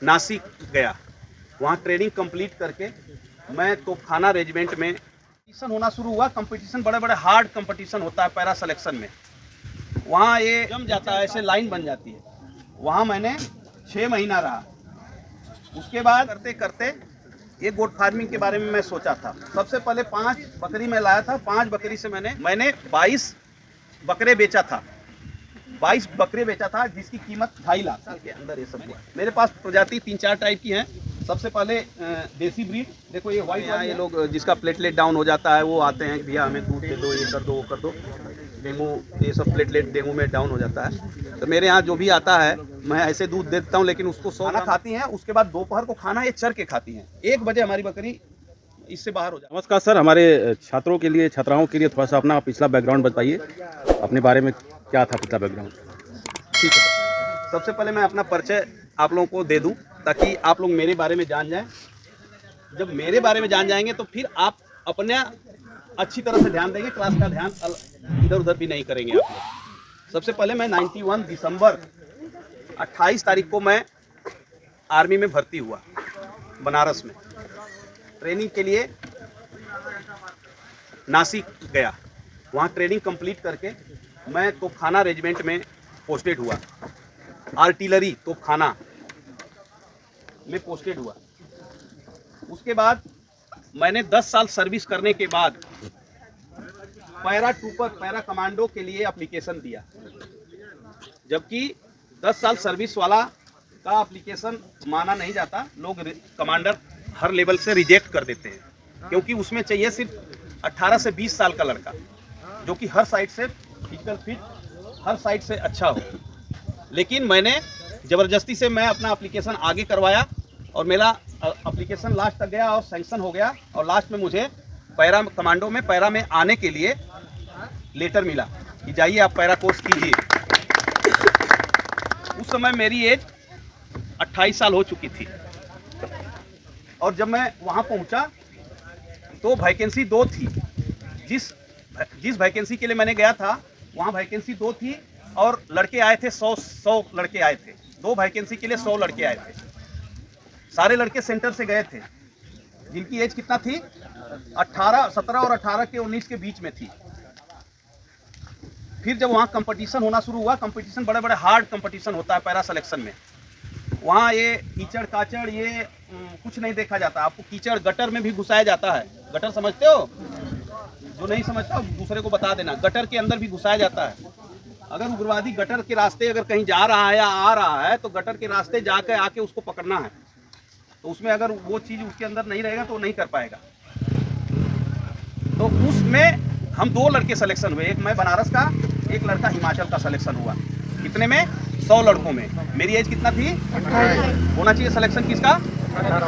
नासिक गया। वहाँ training complete करके मैं तोपखाना रेजिमेंट में कंपटीशन होना शुरू हुआ। कंपटीशन बड़े बड़े हार्ड कंपटीशन होता है पैरा सिलेक्शन में। वहाँ ये जम जाता है, ऐसे लाइन बन जाती है। वहाँ मैंने 6 महीना रहा। उसके बाद करते करते ये गोट फार्मिंग के बारे में मैं सोचा था। सबसे पहले 5 बकरी मैं लाया था। 5 बकरी से मैंने 22 बकरे बेचा था। 22 बकरे बेचा था, जिसकी कीमत 2.5 लाख साल के अंदर ये सब हुआ। मेरे पास प्रजाति 3-4 टाइप की हैं। सबसे पहले देसी ब्रीड, देखो ये वाइट, यहाँ ये लोग जिसका प्लेटलेट डाउन हो जाता है वो आते हैं कि भैया हमें दूध दे दो, ये कर दो, वो कर दो। डेंगू, ये सब प्लेटलेट डेंगू में डाउन हो जाता है। तो मेरे यहाँ जो भी आता है मैं ऐसे दूध दे देता हूँ, लेकिन उसको 100 खाना खाती हैं। उसके बाद दोपहर को खाना ये चर के खाती हैं। 1 बजे हमारी बकरी इससे बाहर हो जाती है। नमस्कार सर, हमारे छात्रों के लिए, छात्राओं के लिए थोड़ा सा अपना पिछला बैकग्राउंड बताइए, अपने बारे में क्या था पिछला बैकग्राउंड। ठीक है, सबसे पहले मैं अपना परिचय आप लोगों को दे दूं ताकि आप लोग मेरे बारे में जान जाएं। जब मेरे बारे में जान जाएंगे तो फिर आप अपने अच्छी तरह से ध्यान देंगे, क्लास का ध्यान इधर उधर भी नहीं करेंगे आप लोग। सबसे पहले मैं 91 दिसंबर 28 तारीख को मैं आर्मी में भर्ती हुआ बनारस में। ट्रेनिंग के लिए नासिक गया। वहाँ ट्रेनिंग कंप्लीट करके मैं तोपखाना रेजिमेंट में पोस्टेड हुआ। आर्टिलरी तोपखाना में पोस्टेड हुआ। उसके बाद मैंने 10 साल सर्विस करने के बाद पैरा ट्रूपर, पैरा कमांडो के लिए एप्लीकेशन दिया। जबकि 10 साल सर्विस वाला का एप्लीकेशन माना नहीं जाता। लोग कमांडर हर लेवल से रिजेक्ट कर देते हैं, क्योंकि उसमें चाहिए सिर्फ 18 से 20 साल का लड़का जो कि हर साइड से फिजिकल फिट, हर साइड से अच्छा हो। लेकिन मैंने ज़बरदस्ती से मैं अपना एप्लीकेशन आगे करवाया और मेरा एप्लीकेशन लास्ट तक गया और सैंक्शन हो गया। और लास्ट में मुझे पैरा कमांडो में, पैरा में आने के लिए लेटर मिला कि जाइए आप पैरा कोर्स कीजिए। उस समय मेरी एज 28 साल हो चुकी थी। और जब मैं वहाँ पहुँचा तो वैकेंसी 2 थी। जिस वैकेंसी के लिए मैंने गया था वहाँ वैकेंसी 2 थी और लड़के आए थे 100 लड़के आए थे। 2 वैकेंसी के लिए 100 लड़के आए थे। सारे लड़के सेंटर से गए थे जिनकी एज कितना थी, 17 और 18 के 19 के बीच में थी। फिर जब वहाँ कंपटीशन होना शुरू हुआ, कंपटीशन बड़े बड़े हार्ड कंपटीशन होता है पैरा सिलेक्शन में। वहाँ ये कीचड़ काचड़ ये कुछ नहीं देखा जाता। आपको कीचड़ गटर में भी घुसाया जाता है। गटर समझते हो? जो नहीं समझता दूसरे को बता देना। गटर के अंदर भी घुसाया जाता है। अगर उग्रवादी गटर के रास्ते अगर कहीं जा रहा है या आ रहा है तो गटर के रास्ते जाकर आके उसको पकड़ना है। तो उसमें अगर वो चीज़ उसके अंदर नहीं रहेगा तो वो नहीं कर पाएगा। तो उसमें हम 2 लड़के सिलेक्शन हुए। एक मैं बनारस का, एक लड़का हिमाचल का सिलेक्शन हुआ। कितने में? 100 लड़कों में। मेरी एज कितना थी? 18 होना चाहिए। सिलेक्शन किसका?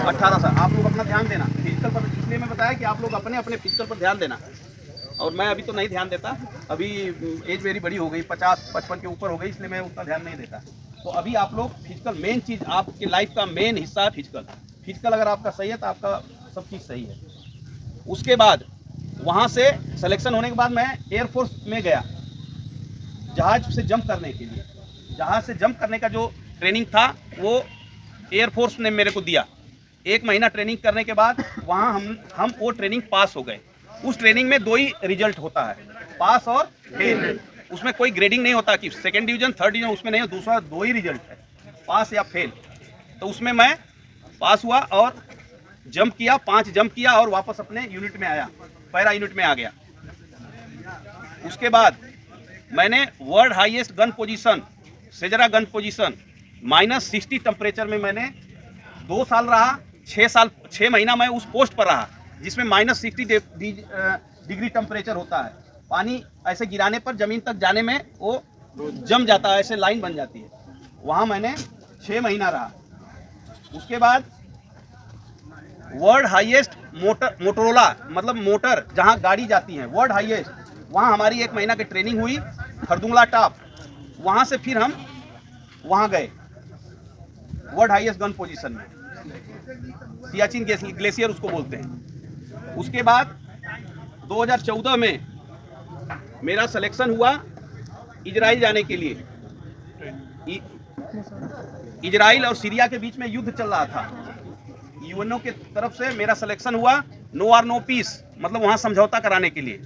18 साल। आप लोग अपना ध्यान देना फिजिकल पर। इसलिए मैं बताया कि आप लोग अपने अपने फिजिकल पर ध्यान देना। और मैं अभी तो नहीं ध्यान देता। अभी एज मेरी बड़ी हो गई, 50-55 के ऊपर हो गई, इसलिए मैं उतना ध्यान नहीं देता। तो अभी आप लोग फिजिकल, मेन चीज़ आपके लाइफ का मेन हिस्सा है फिजिकल। फिजिकल अगर आपका सही है तो आपका सब चीज़ सही है। उसके बाद वहाँ से सिलेक्शन होने के बाद मैं एयरफोर्स में गया जहाज़ से जंप करने के लिए। जहाज़ से जंप करने का जो ट्रेनिंग था वो एयरफोर्स ने मेरे को दिया। 1 महीना ट्रेनिंग करने के बाद वहाँ हम वो ट्रेनिंग पास हो गए। उस ट्रेनिंग में 2 ही रिजल्ट होता है, पास और फेल। उसमें कोई ग्रेडिंग नहीं होता कि 2nd डिवीजन 3rd डिवीजन, उसमें नहीं है। दूसरा 2 ही रिजल्ट है, पास या फेल। तो उसमें मैं पास हुआ और जंप किया, 5 जंप किया और वापस अपने यूनिट में आया, पैरा यूनिट में आ गया। उसके बाद मैंने वर्ल्ड हाईएस्ट गन पोजीशन, सेजरा गन पोजीशन, -60 टेम्परेचर में मैंने 2 साल रहा। 6 महीना मैं उस पोस्ट पर रहा जिसमें -60 डिग्री टेम्परेचर होता है। पानी ऐसे गिराने पर ज़मीन तक जाने में वो जम जाता है, ऐसे लाइन बन जाती है। वहाँ मैंने 6 महीना रहा। उसके बाद वर्ल्ड हाईएस्ट मोटरोला, मतलब मोटर जहाँ गाड़ी जाती है, वर्ल्ड हाईएस्ट, वहाँ हमारी 1 महीना की ट्रेनिंग हुई, खरदुंगला टॉप। वहाँ से फिर हम वहाँ गए वर्ल्ड हाईएस्ट गन पोजीशन में, सियाचिन ग्लेशियर उसको बोलते हैं। उसके बाद 2014 में मेरा सिलेक्शन हुआ इजराइल जाने के लिए। इजराइल और सीरिया के बीच में युद्ध चल रहा था। यूएनओ के तरफ से मेरा सिलेक्शन हुआ नो आर नो पीस, मतलब वहाँ समझौता कराने के लिए।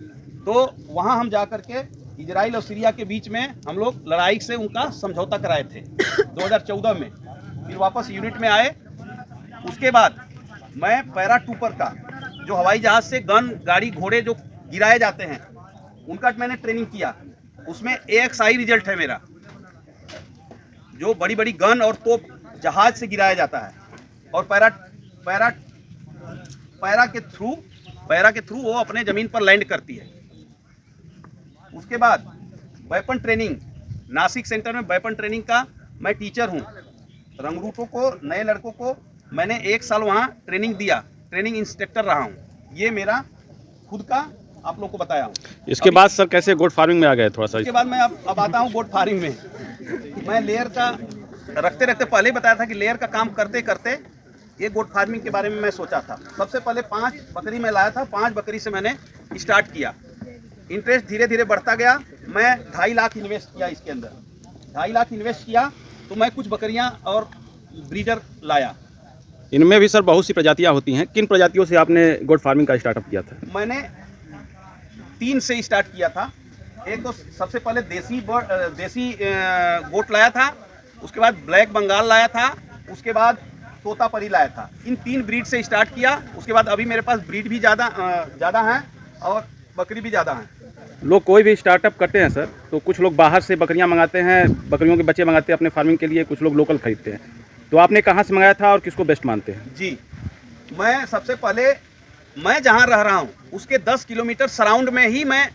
तो वहाँ हम जा कर के इजराइल और सीरिया के बीच में हम लोग लड़ाई से उनका समझौता कराए थे 2014 में। फिर वापस यूनिट में आए। उसके बाद मैं पैरा ट्रूपर का, जो हवाई जहाज से गन, गाड़ी, घोड़े जो गिराए जाते हैं, उनका मैंने ट्रेनिंग किया। उसमें AXI रिजल्ट है मेरा, जो बड़ी बड़ी गन और तोप जहाज से गिराया जाता है। और पैरा के थ्रू वो अपने जमीन पर लैंड करती है। उसके बाद वेपन ट्रेनिंग, नासिक सेंटर में वेपन ट्रेनिंग का मैं टीचर हूँ। रंगरूटों को, नए लड़कों को मैंने 1 साल वहाँ ट्रेनिंग दिया, ट्रेनिंग इंस्ट्रक्टर रहा हूँ। ये मेरा खुद का आप लोग को बताया हूँ। इसके बाद सर कैसे गोट फार्मिंग में आ गए थोड़ा सा? इसके बाद मैं अब आता हूँ गोट फार्मिंग में। मैं लेयर का रखते पहले ही बताया था कि लेयर का काम करते करते ये गोट फार्मिंग के बारे में मैं सोचा था। सबसे पहले 5 बकरी मैं लाया था, 5 बकरी से मैंने स्टार्ट किया। इंटरेस्ट धीरे धीरे बढ़ता गया। मैं 2.5 लाख इन्वेस्ट किया इसके अंदर। 2.5 लाख इन्वेस्ट किया तो मैं कुछ बकरियां और ब्रीडर लाया। इनमें भी सर बहुत सी प्रजातियां होती हैं, किन प्रजातियों से आपने गोट फार्मिंग का स्टार्टअप किया था? मैंने 3 से स्टार्ट किया था। एक तो सबसे पहले देसी गोट लाया था, उसके बाद ब्लैक बंगाल लाया था, उसके बाद तोतापरी लाया था। इन 3 ब्रीड से स्टार्ट किया। उसके बाद अभी मेरे पास ब्रीड भी ज़्यादा हैं और बकरी भी ज़्यादा हैं। लोग कोई भी स्टार्टअप करते हैं सर, तो कुछ लोग बाहर से बकरियां मंगाते हैं, बकरियों के बच्चे मंगाते हैं अपने फार्मिंग के लिए, कुछ लोग लोकल खरीदते हैं। तो आपने कहाँ से मंगाया था और किसको बेस्ट मानते हैं? जी, मैं सबसे पहले मैं जहाँ रह रहा हूँ उसके 10 किलोमीटर सराउंड में ही मैं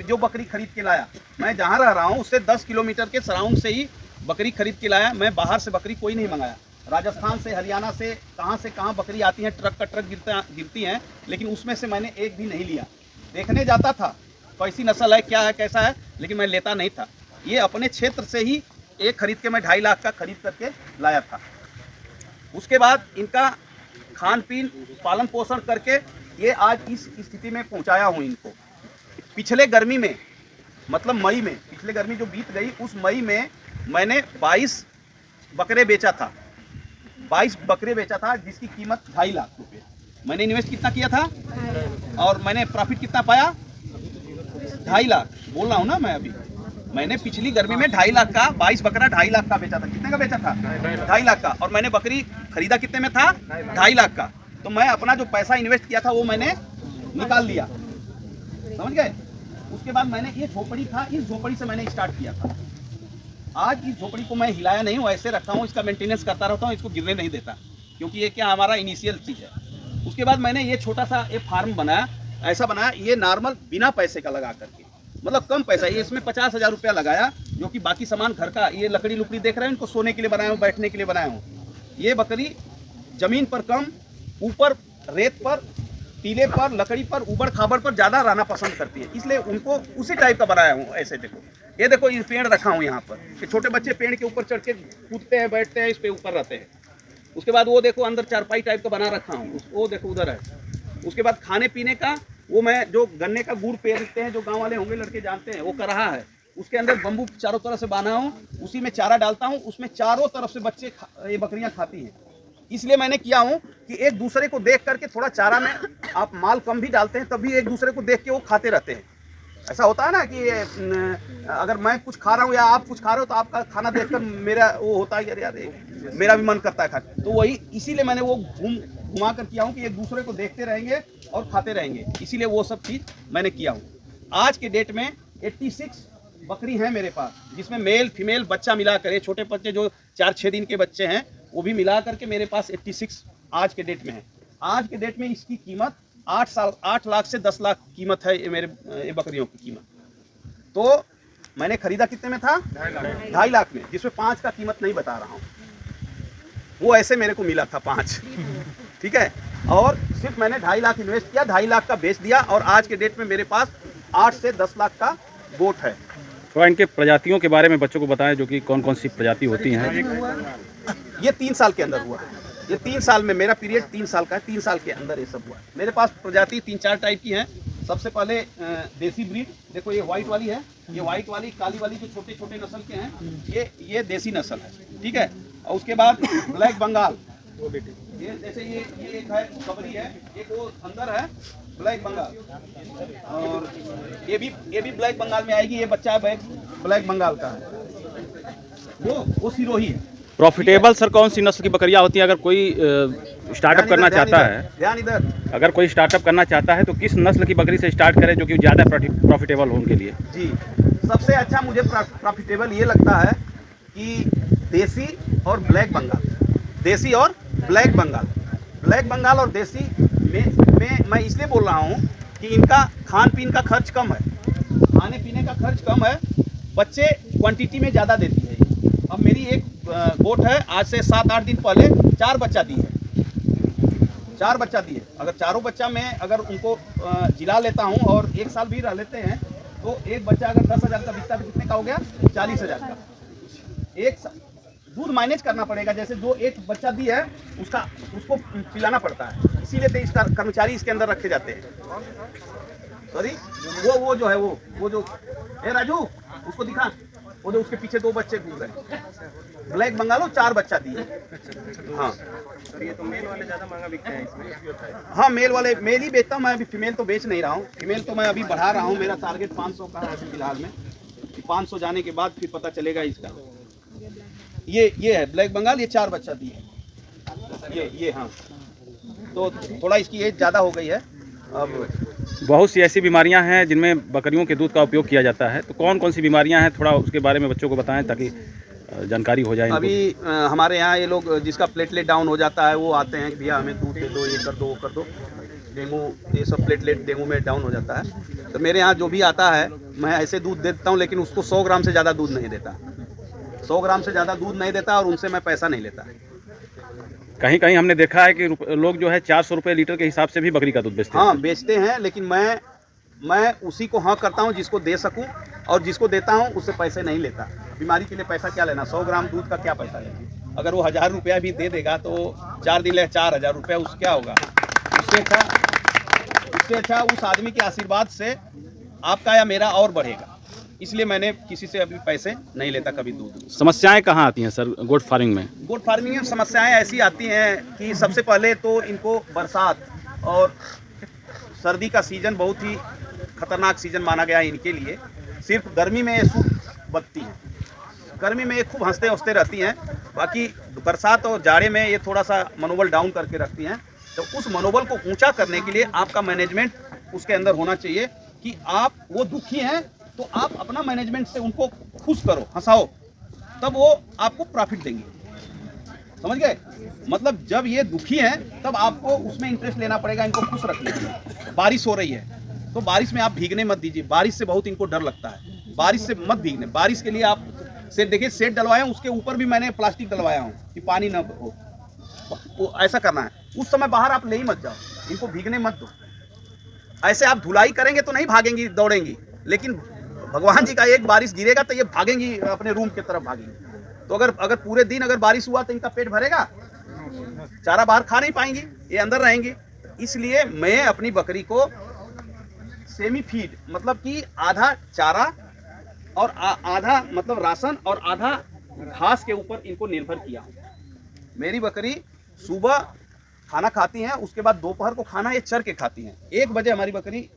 जो बकरी खरीद के लाया। मैं जहाँ रह रहा हूँ उससे 10 किलोमीटर के सराउंड से ही बकरी खरीद के लाया। मैं बाहर से बकरी कोई नहीं मंगाया। राजस्थान से, हरियाणा से कहाँ बकरी आती हैं, ट्रक का ट्रक गिरती हैं, लेकिन उसमें से मैंने एक भी नहीं लिया। देखने जाता था कैसी नस्ल है, क्या है, कैसा है, लेकिन मैं लेता नहीं था। ये अपने क्षेत्र से ही एक खरीद के मैं 2.5 लाख का खरीद करके लाया था। उसके बाद इनका खान पीन, पालन पोषण करके ये आज इस स्थिति में पहुंचाया हूं इनको। पिछले गर्मी में, मतलब मई में, पिछले गर्मी जो बीत गई उस मई में मैंने 22 बकरे बेचा था। 22 बकरे बेचा था जिसकी कीमत 2.5 लाख रुपये। मैंने इन्वेस्ट कितना किया था और मैंने प्रॉफिट कितना पाया? 2.5 लाख। बोल रहा हूँ ना मैं अभी। मैंने पिछली गर्मी में 2.5 लाख का 22 बकरा 2.5 लाख का बेचा था। कितने का बेचा था? 2.5 लाख का। और मैंने बकरी खरीदा कितने में था? 2.5 लाख का। तो मैं अपना जो पैसा इन्वेस्ट किया था वो मैंने निकाल लिया, समझ गए। उसके बाद मैंने ये झोपड़ी था, इस झोपड़ी से मैंने स्टार्ट किया था। आज इस झोपड़ी को मैं हिलाया नहीं हूँ, ऐसे रखा हूँ, इसका मेंटेनेंस करता रहता हूँ, इसको गिरने नहीं देता, क्योंकि ये क्या हमारा इनिशियल चीज़ है। उसके बाद मैंने ये छोटा सा ये फार्म बनाया, ऐसा बनाया, ये नॉर्मल बिना पैसे का लगा करके, मतलब कम पैसा। ये इसमें 50,000 रुपया लगाया, जो कि बाकी सामान घर का, ये लकड़ी लुकड़ी देख रहे हैं, इनको सोने के लिए बनाया हूँ, बैठने के लिए बनाया हूँ। ये बकरी जमीन पर कम, ऊपर रेत पर, टीले पर, लकड़ी पर, ऊबड़ खाबड़ पर ज़्यादा रहना पसंद करती है, इसलिए उनको उसी टाइप का बनाया हूँ। ऐसे देखो, ये देखो, ये पेड़ रखा हूँ यहाँ पर कि छोटे बच्चे पेड़ के ऊपर चढ़ के कूदते हैं, बैठते हैं, इस पे ऊपर रहते हैं। उसके बाद वो देखो अंदर चारपाई टाइप का बना रखा हूँ, वो देखो उधर है। उसके बाद खाने पीने का वो मैं जो गन्ने का गुड़ पेरते हैं, जो गांव वाले होंगे लड़के जानते हैं, वो कर रहा है। उसके अंदर बम्बू चारों तरफ से बांधा हूँ, उसी में चारा डालता हूँ, उसमें चारों तरफ से बच्चे ये बकरियाँ खाती हैं। इसलिए मैंने किया हूँ कि एक दूसरे को देख करके, थोड़ा चारा में आप माल कम भी डालते हैं तभी एक दूसरे को देख के वो खाते रहते हैं। ऐसा होता है ना कि अगर मैं कुछ खा रहा हूँ या आप कुछ खा रहे हो तो आपका खाना देखकर मेरा वो होता है कि यार मेरा भी मन करता है खाने। तो वही, इसीलिए मैंने वो घुमा कर किया हूँ कि एक दूसरे को देखते रहेंगे और खाते रहेंगे, इसीलिए वो सब चीज़ मैंने किया हूँ। आज के डेट में 86 बकरी हैं मेरे पास, जिसमें मेल फीमेल बच्चा मिला कर, छोटे बच्चे जो 4-6 दिन के बच्चे हैं वो भी मिला करके मेरे पास 86 आज के डेट में है। आज के डेट में इसकी कीमत 8 लाख से 10 लाख कीमत है मेरे बकरियों की कीमत। तो मैंने खरीदा कितने में था? 2.5 लाख में, जिसमें 5 का कीमत नहीं बता रहा हूँ। वो ऐसे मेरे को मिला था 5, ठीक है। और सिर्फ मैंने 2.5 लाख इन्वेस्ट किया, 2.5 लाख का बेच दिया, और आज के डेट में मेरे पास 8 से 10 लाख का गोट है। तो इनके प्रजातियों के बारे में बच्चों को बताएं, जो कि कौन कौन सी प्रजाति होती हैं। ये 3 साल के अंदर हुआ है। ये 3 साल में, मेरा पीरियड 3 साल का है, 3 साल के अंदर ये सब हुआ है। मेरे पास प्रजाति 3-4 टाइप की हैं। सबसे पहले देसी ब्रीड, देखो ये वाइट वाली है, ये वाइट वाली, काली वाली जो छोटे छोटे नस्ल के हैं, ये देसी नस्ल है, ठीक है। और उसके बाद ब्लैक बंगाल, ये जैसे ये एक है कबरी है, एक वो अंदर है ब्लैक बंगाल, और ये भी ब्लैक बंगाल में आएगी। ये बच्चा है ब्लैक बंगाल का है, वो सिरोही है। प्रॉफिटेबल सर कौन सी नस्ल की बकरियां होती हैं? अगर कोई स्टार्टअप करना चाहता है, ध्यान इधर, अगर कोई स्टार्टअप करना चाहता है तो किस नस्ल की बकरी से स्टार्ट करें जो कि ज़्यादा प्रॉफिटेबल हो उनके लिए? जी, सबसे अच्छा मुझे प्रॉफिटेबल ये लगता है कि देसी और ब्लैक बंगाल, देसी और ब्लैक बंगाल, ब्लैक बंगाल और देसी में मैं इसलिए बोल रहा हूँ कि इनका खान पीन का खर्च कम है, खाने पीने का खर्च कम है, बच्चे क्वांटिटी में ज़्यादा देती है। अब मेरी एक गोट है, आज से 7-8 दिन पहले 4 बच्चा दी है, 4 बच्चा दिए। अगर चारों बच्चा में अगर उनको जिला लेता हूँ और 1 साल भी रह लेते हैं तो एक बच्चा अगर 10,000 का बिकता है तो कितने का हो गया? 40,000 का। एक दूध मैनेज करना पड़ेगा, जैसे जो एक बच्चा दी है उसको पिलाना पड़ता है, इसीलिए तो इसका कर्मचारी इसके अंदर रखे जाते हैं। सॉरी, वो जो है वो जो राजू उसको दिखा, वो जो उसके पीछे 2 बच्चे घूम रहे हैं, ब्लैक बंगालो 4 बच्चा दिए। हाँ, ये तो मेल वाले ज़्यादा महंगा बिकते हैं इसमें। हाँ, मेल ही बेचता हूँ मैं, अभी फीमेल तो बेच नहीं रहा हूँ। फीमेल तो मैं अभी बढ़ा रहा हूँ, मेरा टारगेट 500 का है अभी फिलहाल में, 500 जाने के बाद फिर पता चलेगा इसका। ये है ब्लैक बंगाल, ये 4 बच्चा दिए ये हाँ, तो थोड़ा इसकी एज ज़्यादा हो गई है। अब बहुत सी ऐसी बीमारियां हैं जिनमें बकरियों के दूध का उपयोग किया जाता है, तो कौन कौन सी बीमारियां हैं, थोड़ा उसके बारे में बच्चों को बताएं ताकि जानकारी हो जाए। अभी हमारे यहाँ ये लोग जिसका प्लेटलेट डाउन हो जाता है वो आते हैं कि भैया हमें दूध दे दो, ये कर दो, वो कर दो, डेंगू, ये सब प्लेटलेट डेंगू में डाउन हो जाता है। तो मेरे यहाँ जो भी आता है मैं ऐसे दूध देता हूँ, लेकिन उसको 100 ग्राम से ज़्यादा दूध नहीं देता, 100 ग्राम से ज़्यादा दूध नहीं देता, और उनसे मैं पैसा नहीं लेता। कहीं कहीं हमने देखा है कि लोग जो है 400 रुपये लीटर के हिसाब से भी बकरी का दूध बेचते हैं। हाँ, बेचते हैं, लेकिन मैं उसी को हाँ करता हूँ जिसको दे सकूँ, और जिसको देता हूँ उससे पैसे नहीं लेता। बीमारी के लिए पैसा क्या लेना, 100 ग्राम दूध का क्या पैसा लेना। अगर वो 1000 रुपया भी दे देगा तो 4 दिन ले 4000 रुपया, उससे क्या होगा? उससे अच्छा उस आदमी के आशीर्वाद से आपका या मेरा और बढ़ेगा। इसलिए मैंने किसी से अभी पैसे नहीं लेता कभी दूध। समस्याएं कहाँ आती हैं सर गोट फार्मिंग में? गोट फार्मिंग में समस्याएं ऐसी आती हैं कि सबसे पहले तो इनको बरसात और सर्दी का सीज़न बहुत ही खतरनाक सीज़न माना गया है इनके लिए। सिर्फ गर्मी में ये सूख बचती हैं, गर्मी में ये खूब हंसते हंसते रहती हैं, बाकी बरसात और जाड़े में ये थोड़ा सा मनोबल डाउन करके रखती हैं। तो उस मनोबल को ऊंचा करने के लिए आपका मैनेजमेंट उसके अंदर होना चाहिए कि आप वो दुखी हैं तो आप अपना मैनेजमेंट से उनको खुश करो, हंसाओ, तब वो आपको प्रॉफिट देंगे। समझ गए? मतलब जब ये दुखी हैं तब आपको उसमें इंटरेस्ट लेना पड़ेगा, इनको खुश रखने के लिए। बारिश हो रही है तो बारिश में आप भीगने मत दीजिए, बारिश से बहुत इनको डर लगता है, बारिश से मत भीगने। बारिश के लिए आप सेट देखिए, सेट डलवाया हूँ, उसके ऊपर भी मैंने प्लास्टिक डलवाया हूँ कि पानी ना हो, वो ऐसा करना है। उस समय बाहर आप ले ही मत जाओ, इनको भीगने मत दो। ऐसे आप धुलाई करेंगे तो नहीं भागेंगी, दौड़ेंगी, लेकिन भगवान जी का एक बारिश गिरेगा तो ये भागेंगी, अपने रूम की तरफ भागेंगी। तो अगर पूरे दिन अगर बारिश हुआ तो इनका पेट भरेगा, चारा बाहर खा नहीं पाएंगी, ये अंदर रहेंगी। इसलिए मैं अपनी बकरी को सेमी फीड, मतलब कि आधा चारा और आधा मतलब राशन और आधा घास के ऊपर इनको निर्भर किया हूँ। मेरी बकरी सुबह खाना खाती हैं, उसके बाद दोपहर को खाना ये चर के खाती हैं। 1 बजे हमारी बकरी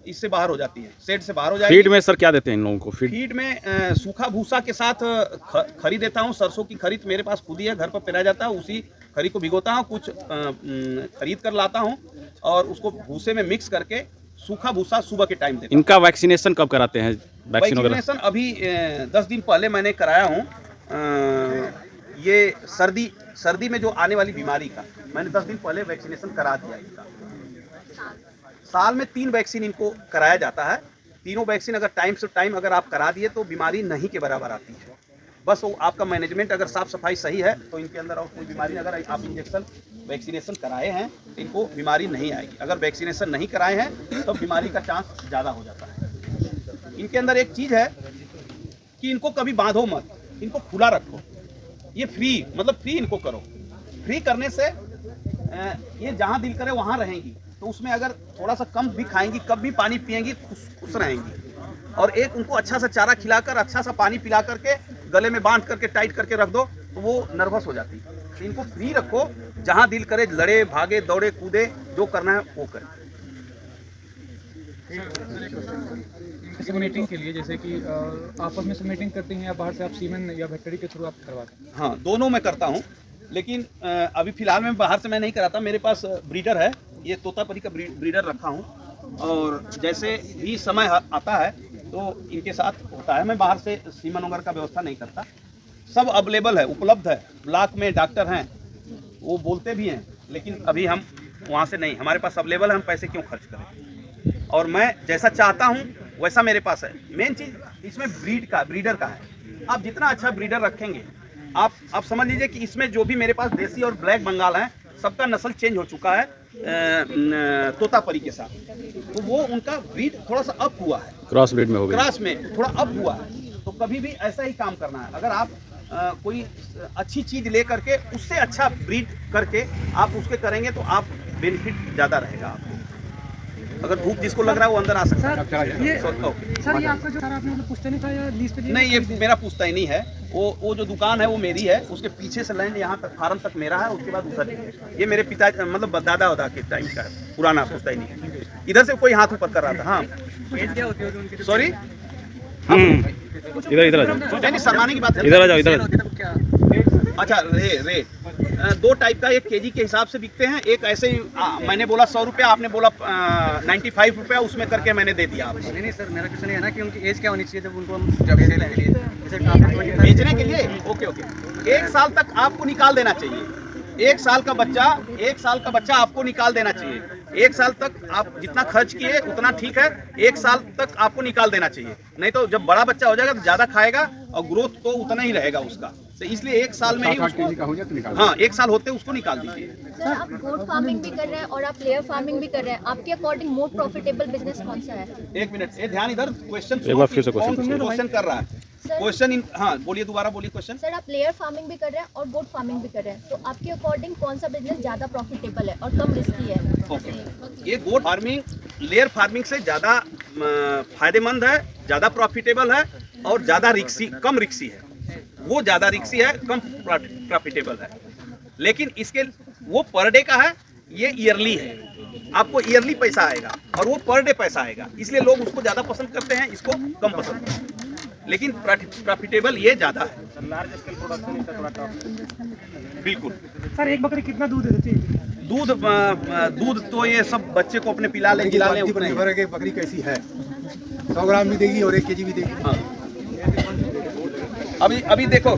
इससे बाहर हो जाती है, शेड से बाहर हो जाएगी। फीड में सर क्या देते हैं इन लोगों को? फीड में सूखा भूसा के साथ खरी देता हूँ। सरसों की खरीद मेरे पास खुद ही है, घर पर पेरा जाता है, उसी खरी को भिगोता हूँ, कुछ खरीद कर लाता हूँ और उसको भूसे में मिक्स करके सूखा भूसा सुबह के टाइम देता हूँ। इनका वैक्सीनेशन कब कराते हैं? वैक्सीनेशन अभी 10 दिन पहले मैंने कराया हूँ। ये सर्दी में जो आने वाली बीमारी का मैंने 10 दिन पहले वैक्सीनेशन करा दिया इनका। साल में 3 वैक्सीन इनको कराया जाता है। तीनों वैक्सीन अगर टाइम से टाइम अगर आप करा दिए तो बीमारी नहीं के बराबर आती है। बस वो आपका मैनेजमेंट अगर साफ सफाई सही है तो इनके अंदर और कोई बीमारी, अगर आप इंजेक्शन वैक्सीनेशन कराए हैं तो इनको बीमारी नहीं आएगी। अगर वैक्सीनेशन नहीं कराए हैं तो बीमारी का चांस ज़्यादा हो जाता है। इनके अंदर एक चीज़ है कि इनको कभी बांधो मत, इनको खुला रखो। ये फ्री, मतलब फ्री इनको करो। फ्री करने से ये जहाँ दिल करे वहाँ रहेंगी। तो उसमें अगर थोड़ा सा कम भी खाएंगी, कब भी पानी पिएंगी, खुश रहेंगी। और एक उनको अच्छा सा चारा खिलाकर, अच्छा सा पानी पिला करके, गले में बांध करके टाइट करके रख दो तो वो नर्वस हो जाती है। तो इनको फ्री रखो, जहाँ दिल करे लड़े, भागे, दौड़े, कूदे, जो करना है वो करे। जैसे मीटिंग के लिए, जैसे कि आपस में मीटिंग करते हैं या बाहर से आप सीमेन या वेटरी के थ्रू आप करवाते हैं? हाँ, दोनों मैं करता हूँ, लेकिन अभी फिलहाल में बाहर से मैं नहीं कराता। मेरे पास ब्रीडर है, ये तोतापरी का ब्रीडर रखा हूँ, और जैसे भी समय आता है तो इनके साथ होता है। मैं बाहर से सीमन वगैरह का व्यवस्था नहीं करता, सब अवेलेबल है, उपलब्ध है। ब्लॉक में डॉक्टर हैं, वो बोलते भी हैं, लेकिन अभी हम वहाँ से नहीं, हमारे पास अवेलेबल है, हम पैसे क्यों खर्च करें। और मैं जैसा चाहता हूँ वैसा मेरे पास है। मेन चीज़ इसमें ब्रीडर का है। आप जितना अच्छा ब्रीडर रखेंगे, आप समझ लीजिए कि इसमें जो भी मेरे पास देसी और ब्लैक बंगाल हैं, सबका नस्ल चेंज हो चुका है तोतापरी के साथ, तो वो उनका ब्रीड थोड़ा सा अप हुआ है, क्रॉस ब्रीड में हो गया, क्रॉस में थोड़ा अप हुआ है। तो कभी भी ऐसा ही काम करना है। अगर आप कोई अच्छी चीज़ ले करके उससे अच्छा ब्रीड करके आप उसके करेंगे तो आप बेनिफिट ज़्यादा रहेगा आपको। अगर धूप जिसको लग रहा है वो अंदर आ सकता है। सर, ये आपका जो आपने पुश्तैनी था या लीज पे लिया? नहीं, ये मेरा पुश्तैनी है। वो जो दुकान है वो मेरी है, उसके पीछे से लैंड यहाँ तक फार्म तक मेरा है, उसके बाद उधर ये मेरे पिता मतलब दादा वादा के टाइम का है, पुराना पुश्तैनी। इधर से कोई हाथ ऊपर कर रहा था। हाँ, क्या होती होगी उनकी? सॉरी, इधर आ जाओ, नहीं शर्माने की बात है। इधर आ जाओ, इधर। अच्छा, रेट दो टाइप का, एक केजी के हिसाब से बिकते हैं, एक ऐसे ही मैंने बोला 100 रुपया, आपने बोला 95 रुपया, उसमें करके मैंने दे दिया आपको। नहीं सर, मेरा क्वेश्चन ये है ना कि उनकी एज क्या होनी चाहिए जब उनको हम बेचने के लिए? बेचने के लिए ओके, 1 साल तक आपको निकाल देना चाहिए। 1 साल का बच्चा आपको निकाल देना चाहिए। 1 साल तक आप जितना खर्च किए उतना ठीक है, 1 साल तक आपको निकाल देना चाहिए। नहीं तो जब बड़ा बच्चा हो जाएगा तो ज़्यादा खाएगा और ग्रोथ तो उतना ही रहेगा उसका। तो इसलिए 1 साल में ही उसको, हाँ, 1 साल होते उसको निकाल दीजिए। सर, आप गोट फार्मिंग भी कर रहे हैं और आप लेयर फार्मिंग भी कर रहे हैं, आपके अकॉर्डिंग मोर प्रॉफिटेबल बिजनेस कौन सा है? 1 मिनट, ये ध्यान इधर, क्वेश्चन एक बार फिर से क्वेश्चन कर रहा है। क्वेश्चन हाँ, बोलिए, दोबारा बोलिए क्वेश्चन। सर, आप लेयर फार्मिंग भी कर रहे हैं और गोट फार्मिंग भी कर रहे हैं, तो आपके अकॉर्डिंग कौन सा बिजनेस ज़्यादा प्रॉफिटेबल है और कम रिस्की है? ओके, ये गोट फार्मिंग लेयर फार्मिंग से ज़्यादा फायदेमंद है, ज़्यादा प्रॉफिटेबल है और ज़्यादा कम रिक्सी है। वो ज़्यादा रिक्सी है, कम प्रॉफिटेबल है। लेकिन इसके वो पर डे का है, ये ईयरली है। आपको ईयरली पैसा आएगा और वो पर डे पैसा आएगा, इसलिए लोग उसको ज़्यादा पसंद करते हैं, इसको कम पसंद करते हैं। लेकिन प्रॉफिटेबल ये ज़्यादा है। लार्ज स्केल प्रोडक्शन इसका थोड़ा टफ। बिल्कुल। सर, एक बकरी कितना दूध देती है? दूध तो ये सब बच्चे को अपने पिला ले, जिला ले, उतने ही। बकरी कैसी है, 100 ग्राम भी देगी और 1 केजी भी देगी। हाँ, अभी देखो।